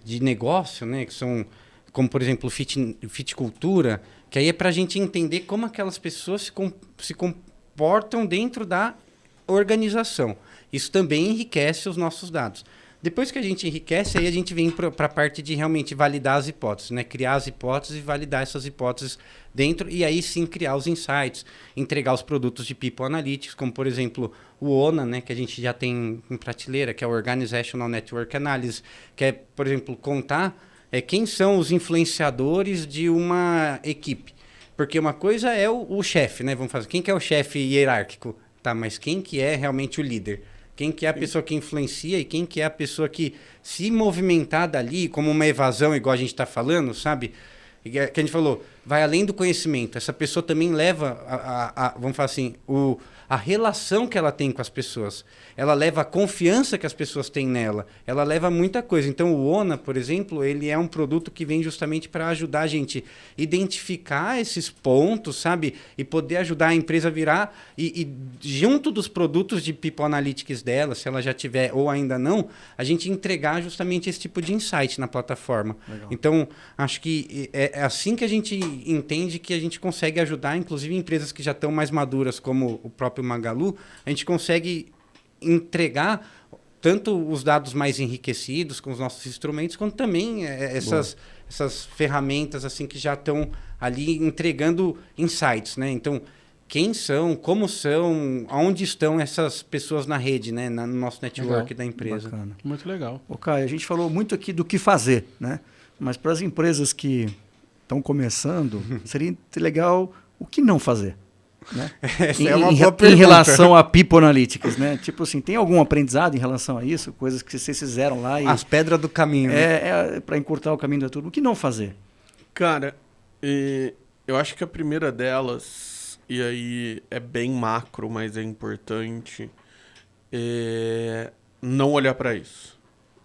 de negócio, né, que são, como, por exemplo, Fitcultura, que aí é para a gente entender como aquelas pessoas se comportam dentro da organização. Isso também enriquece os nossos dados. Depois que a gente enriquece, aí a gente vem para a parte de realmente validar as hipóteses, né? Criar as hipóteses e validar essas hipóteses dentro, e aí sim criar os insights, entregar os produtos de People Analytics, como, por exemplo, o ONA, né? Que a gente já tem em prateleira, que é o Organizational Network Analysis, que é, por exemplo, contar quem são os influenciadores de uma equipe. Porque uma coisa é o chefe, né? Vamos fazer. Quem que é o chefe hierárquico? Tá, mas quem que é realmente o líder? Quem que é a pessoa que influencia e quem que é a pessoa que se movimentar dali como uma evasão, igual a gente está falando, sabe? Que a gente falou, vai além do conhecimento. Essa pessoa também leva, vamos falar assim, a relação que ela tem com as pessoas. Ela leva a confiança que as pessoas têm nela. Ela leva muita coisa. Então, o ONA, por exemplo, ele é um produto que vem justamente para ajudar a gente a identificar esses pontos, sabe? E poder ajudar a empresa a virar e junto dos produtos de People Analytics dela, se ela já tiver ou ainda não, a gente entregar justamente esse tipo de insight na plataforma. Legal. Então, acho que é assim que a gente entende que a gente consegue ajudar, inclusive empresas que já estão mais maduras, como o próprio Magalu, a gente consegue entregar tanto os dados mais enriquecidos com os nossos instrumentos, quanto também essas ferramentas assim que já estão ali entregando insights, né? Então, quem são, como são, aonde estão essas pessoas na rede, né? No nosso network da empresa. Bacana. Muito legal. Ô, Caio, a gente falou muito aqui do que fazer, né? Mas para as empresas que estão começando, seria legal o que não fazer. Né? É uma boa pergunta. Em relação a People Analytics, né? Tipo assim, tem algum aprendizado em relação a isso? Coisas que vocês fizeram lá e... As pedras do caminho. Né? Para encurtar o caminho da turma. O que não fazer? Cara, eu acho que a primeira delas, e aí é bem macro, mas é importante, é não olhar para isso.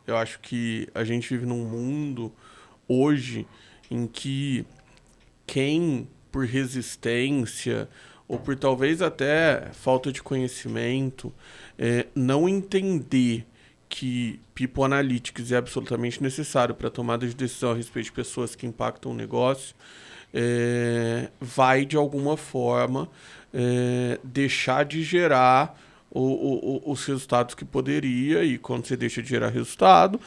Eu acho que a gente vive num mundo hoje em que quem, por resistência ou por talvez até falta de conhecimento, não entender que People Analytics é absolutamente necessário para a tomada de decisão a respeito de pessoas que impactam o negócio, vai de alguma forma deixar de gerar os resultados que poderia, e quando você deixa de gerar resultado,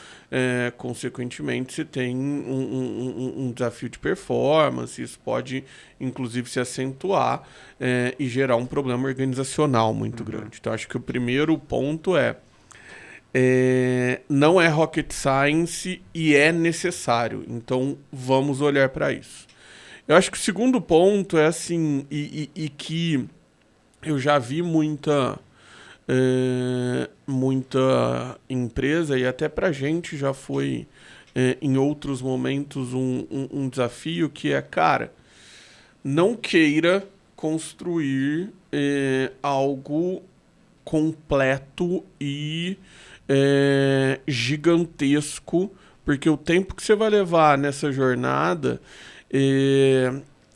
consequentemente você tem um desafio de performance. Isso pode inclusive se acentuar e gerar um problema organizacional muito grande. Então acho que o primeiro ponto não é rocket science e é necessário, então vamos olhar para isso. Eu acho que o segundo ponto é assim, e que eu já vi muita empresa, e até pra gente já foi em outros momentos um desafio, que é, cara, não queira construir algo completo e gigantesco, porque o tempo que você vai levar nessa jornada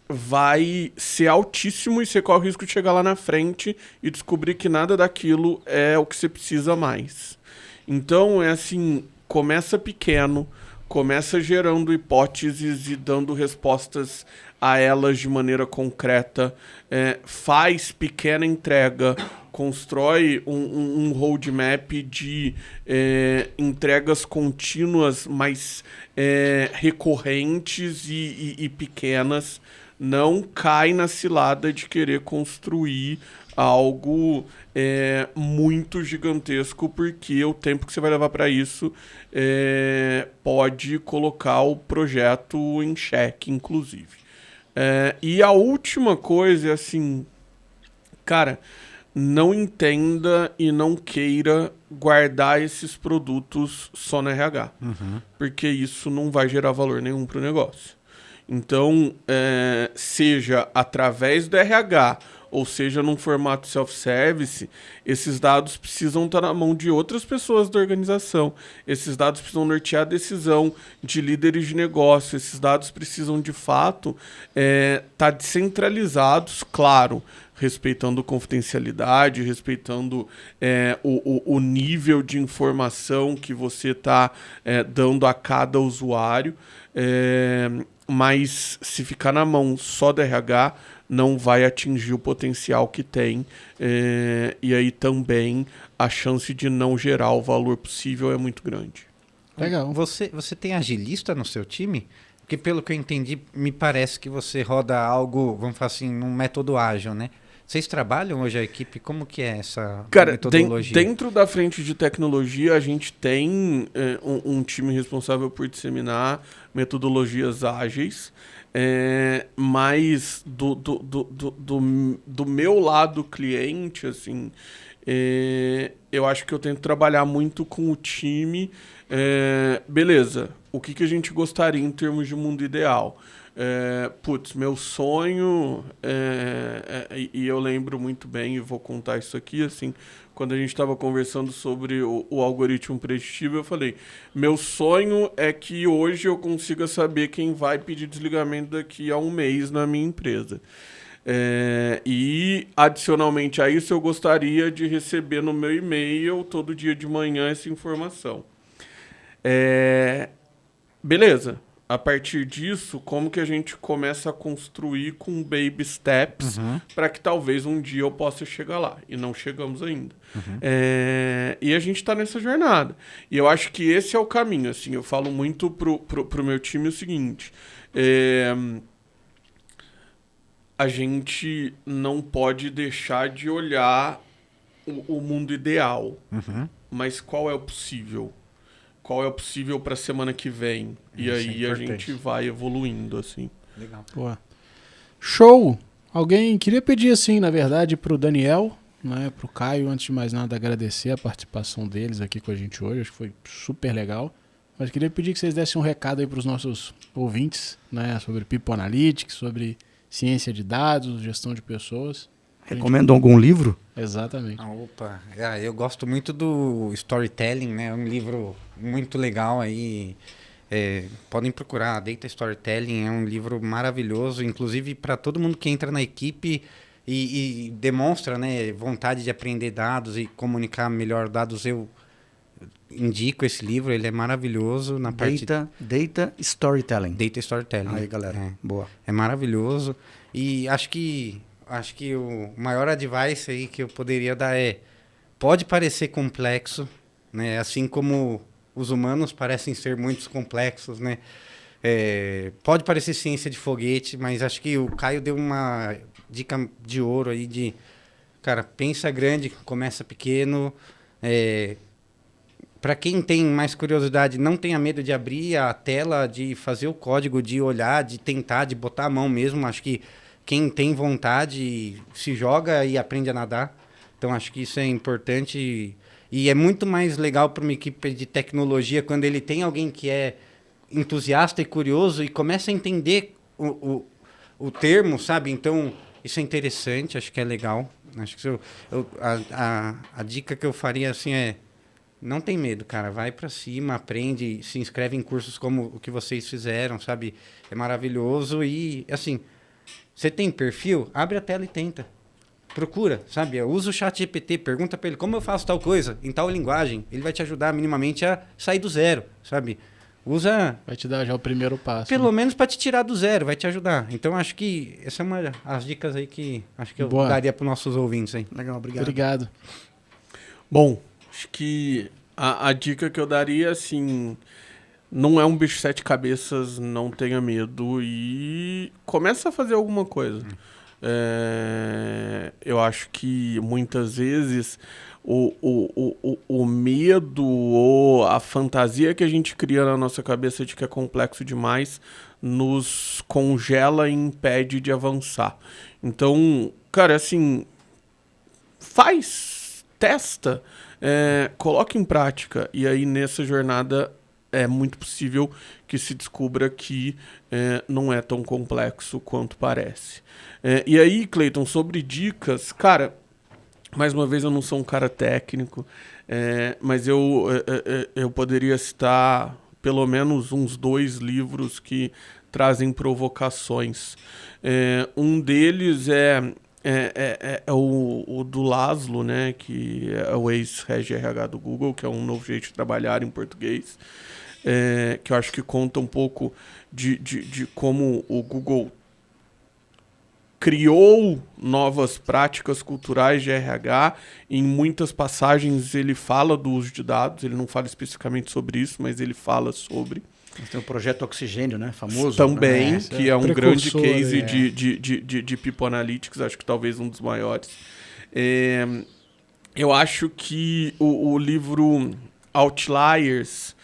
vai ser altíssimo, e você corre o risco de chegar lá na frente e descobrir que nada daquilo é o que você precisa mais. Então, é assim, começa pequeno, começa gerando hipóteses e dando respostas a elas de maneira concreta, faz pequena entrega, constrói um roadmap de entregas contínuas, mas recorrentes e pequenas. Não cai na cilada de querer construir algo muito gigantesco, porque o tempo que você vai levar para isso pode colocar o projeto em xeque, inclusive. E a última coisa é assim, cara, não entenda e não queira guardar esses produtos só na RH, porque isso não vai gerar valor nenhum para o negócio. Então, seja através do RH ou seja num formato self-service, esses dados precisam estar na mão de outras pessoas da organização. Esses dados precisam nortear a decisão de líderes de negócio. Esses dados precisam, de fato, estar descentralizados, claro, respeitando confidencialidade, respeitando o nível de informação que você está dando a cada usuário. Mas se ficar na mão só da RH, não vai atingir o potencial que tem, e aí também a chance de não gerar o valor possível é muito grande. Legal. Você tem agilista no seu time? Porque pelo que eu entendi, me parece que você roda algo, vamos falar assim, num método ágil, né? Vocês trabalham hoje a equipe? Como que é essa Cara, metodologia? dentro da frente de tecnologia, a gente tem um time responsável por disseminar metodologias ágeis, mas do meu lado cliente, assim, eu acho que eu tento trabalhar muito com o time. Beleza, o que a gente gostaria em termos de mundo ideal? Meu sonho, e eu lembro muito bem, e vou contar isso aqui, assim, quando a gente estava conversando sobre o algoritmo preditivo, eu falei, meu sonho é que hoje eu consiga saber quem vai pedir desligamento daqui a um mês na minha empresa. E, adicionalmente a isso, eu gostaria de receber no meu e-mail todo dia de manhã essa informação. Beleza. A partir disso, como que a gente começa a construir com baby steps para que talvez um dia eu possa chegar lá. E não chegamos ainda. E a gente está nessa jornada. E eu acho que esse é o caminho. Assim, eu falo muito pro meu time o seguinte. A gente não pode deixar de olhar o mundo ideal. Mas qual é o possível? Qual é o possível para a semana que vem? E aí a gente vai evoluindo, assim. Legal. Boa. Show! Alguém queria pedir, assim, na verdade, pro Daniel, né, pro Caio, antes de mais nada, agradecer a participação deles aqui com a gente hoje. Acho que foi super legal. Mas queria pedir que vocês dessem um recado aí pros nossos ouvintes, né, sobre People Analytics, sobre ciência de dados, gestão de pessoas. Recomendam algum livro? Exatamente. Opa, eu gosto muito do Storytelling, né? É um livro muito legal aí. Podem procurar, Data Storytelling é um livro maravilhoso, inclusive para todo mundo que entra na equipe e demonstra, né, vontade de aprender dados e comunicar melhor dados. Eu indico esse livro, ele é maravilhoso na parte Data Storytelling. Data Storytelling. Aí, galera, boa. É maravilhoso e acho que o maior advice aí que eu poderia dar pode parecer complexo, né? Assim como os humanos parecem ser muito complexos, né? Pode parecer ciência de foguete, mas acho que o Caio deu uma dica de ouro aí de, cara, pensa grande, começa pequeno. Para quem tem mais curiosidade, não tenha medo de abrir a tela, de fazer o código, de olhar, de tentar, de botar a mão mesmo. Acho que quem tem vontade se joga e aprende a nadar. Então, acho que isso é importante. E é muito mais legal para uma equipe de tecnologia quando ele tem alguém que é entusiasta e curioso e começa a entender o termo, sabe? Então, isso é interessante, acho que é legal. Acho que a dica que eu faria assim não tem medo, cara. Vai para cima, aprende, se inscreve em cursos como o que vocês fizeram, sabe? É maravilhoso e, assim... Você tem perfil? Abre a tela e tenta. Procura, sabe? Usa o chat GPT, pergunta para ele como eu faço tal coisa, em tal linguagem. Ele vai te ajudar minimamente a sair do zero, sabe? Vai te dar já o primeiro passo. Pelo menos para te tirar do zero, vai te ajudar. Então, acho que essa é uma das dicas aí que acho que eu daria para os nossos ouvintes aí. Legal, Obrigado. Bom, acho que a dica que eu daria, assim... Não é um bicho de 7 cabeças, não tenha medo e começa a fazer alguma coisa. Eu acho que muitas vezes o medo ou a fantasia que a gente cria na nossa cabeça de que é complexo demais nos congela e impede de avançar. Então, cara, assim, testa, coloca em prática e aí nessa jornada é muito possível que se descubra que não é tão complexo quanto parece. E aí, Cleiton, sobre dicas, cara, mais uma vez eu não sou um cara técnico, mas eu poderia citar pelo menos uns 2 livros que trazem provocações. Um deles é o do Laszlo, né, que é o ex-Reg RH do Google, que é um novo jeito de trabalhar em português, que eu acho que conta um pouco de como o Google criou novas práticas culturais de RH. Em muitas passagens ele fala do uso de dados, ele não fala especificamente sobre isso, mas ele fala sobre. Nós temos o Projeto Oxigênio, né? Famoso. Também, né? que é um grande precursor, case é. de People Analytics, acho que talvez um dos maiores. Eu acho que o livro Outliers,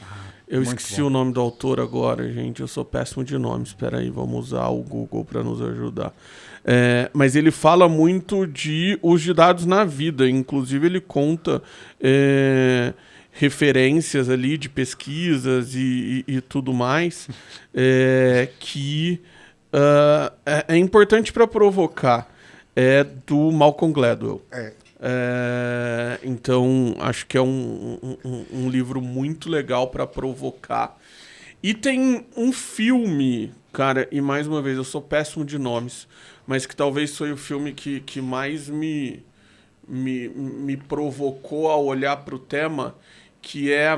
eu muito esqueci bom. o nome do autor agora, gente, eu sou péssimo de nomes, espera aí, vamos usar o Google para nos ajudar. Mas ele fala muito de uso de dados na vida, inclusive ele conta referências ali de pesquisas e tudo mais, que é importante para provocar, do Malcolm Gladwell. Então, acho que é um livro muito legal para provocar. E tem um filme, cara, e mais uma vez, eu sou péssimo de nomes, mas que talvez foi o filme que mais me provocou a olhar para o tema, que é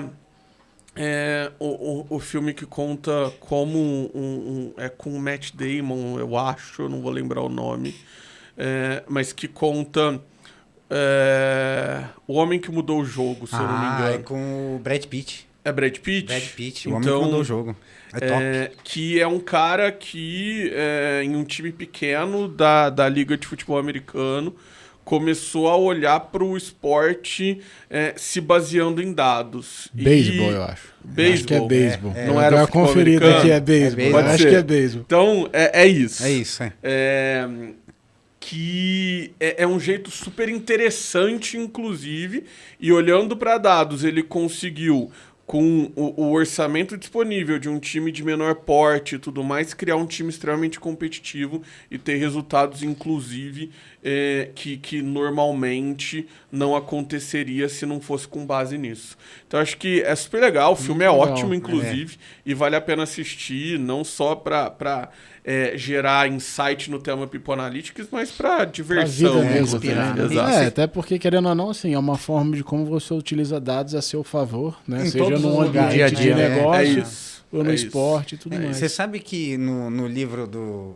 o filme que conta como é com o Matt Damon, eu acho, eu não vou lembrar o nome, mas que conta O Homem que Mudou o Jogo, se eu não me engano. É com o Brad Pitt. É Brad Pitt? Brad Pitt, o Então, Homem que Mudou o Jogo. É top. Que é um cara que, em um time pequeno da Liga de Futebol Americano, começou a olhar para o esporte se baseando em dados. Beisebol, eu acho. Beisebol. Acho que é beisebol. Não era uma futebol conferida americano? aqui, é beisebol. Pode Acho ser. que é beisebol. Então, é isso. É isso, Que é um jeito super interessante, inclusive, e olhando para dados, ele conseguiu, com o orçamento disponível de um time de menor porte e tudo mais, criar um time extremamente competitivo e ter resultados, inclusive, que normalmente não aconteceria se não fosse com base nisso. Então, acho que é super legal, o filme é legal, ótimo, inclusive, e vale a pena assistir, não só para gerar insight no tema People Analytics, mas para diversão. Pra vida mesmo, inspirar, também, né? Exato. Até porque, querendo ou não, assim, é uma forma de como você utiliza dados a seu favor, né? Em Seja todos num os lugares, ambiente de dia a dia, né? negócio isso. ou no É isso. esporte e tudo mais. Você sabe que no livro do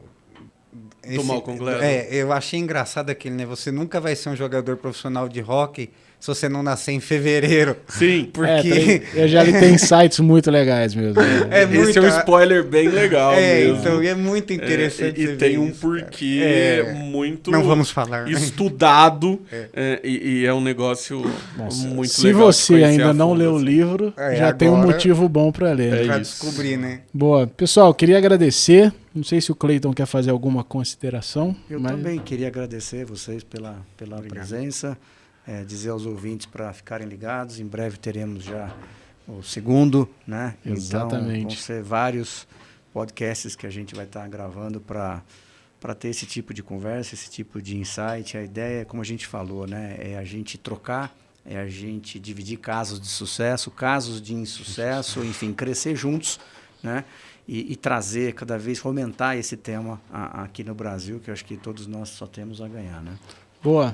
Malcolm Gladwell. Eu achei engraçado aquele, né? Você nunca vai ser um jogador profissional de hóquei se você não nascer em fevereiro. Sim. Porque Eu já li, tem sites muito legais mesmo. é Esse é um muita- spoiler bem legal mesmo. então é muito interessante. E você tem ver um isso. porquê muito Não vamos falar. estudado e é um negócio muito Se legal. de você conhecer ainda a não fundo, leu o assim. livro, já É, tem um agora- motivo bom para ler. né? É Pra isso. descobrir, né? Boa. Pessoal, queria agradecer. Não sei se o Cleiton quer fazer alguma consideração. Eu mas... também queria agradecer vocês pela presença, dizer aos ouvintes para ficarem ligados. Em breve teremos já o segundo, né? Exatamente. Então, vão ser vários podcasts que a gente vai estar gravando para ter esse tipo de conversa, esse tipo de insight. A ideia, como a gente falou, né? É a gente trocar, é a gente dividir casos de sucesso, casos de insucesso, enfim, crescer juntos, né? E trazer cada vez, fomentar esse tema aqui no Brasil, que eu acho que todos nós só temos a ganhar, né? Boa.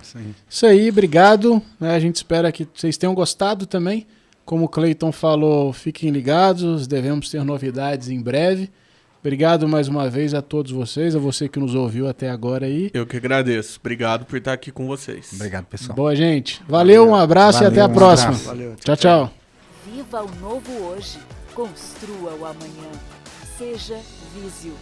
Isso aí, obrigado. A gente espera que vocês tenham gostado também. Como o Cleiton falou, fiquem ligados, devemos ter novidades em breve. Obrigado mais uma vez a todos vocês, a você que nos ouviu até agora aí. Eu que agradeço. Obrigado por estar aqui com vocês. Obrigado, pessoal. Boa, gente. Valeu, um abraço e até a um próxima. abraço. Valeu. Tchau, tchau. Viva o novo hoje. Construa o amanhã. Seja Visio.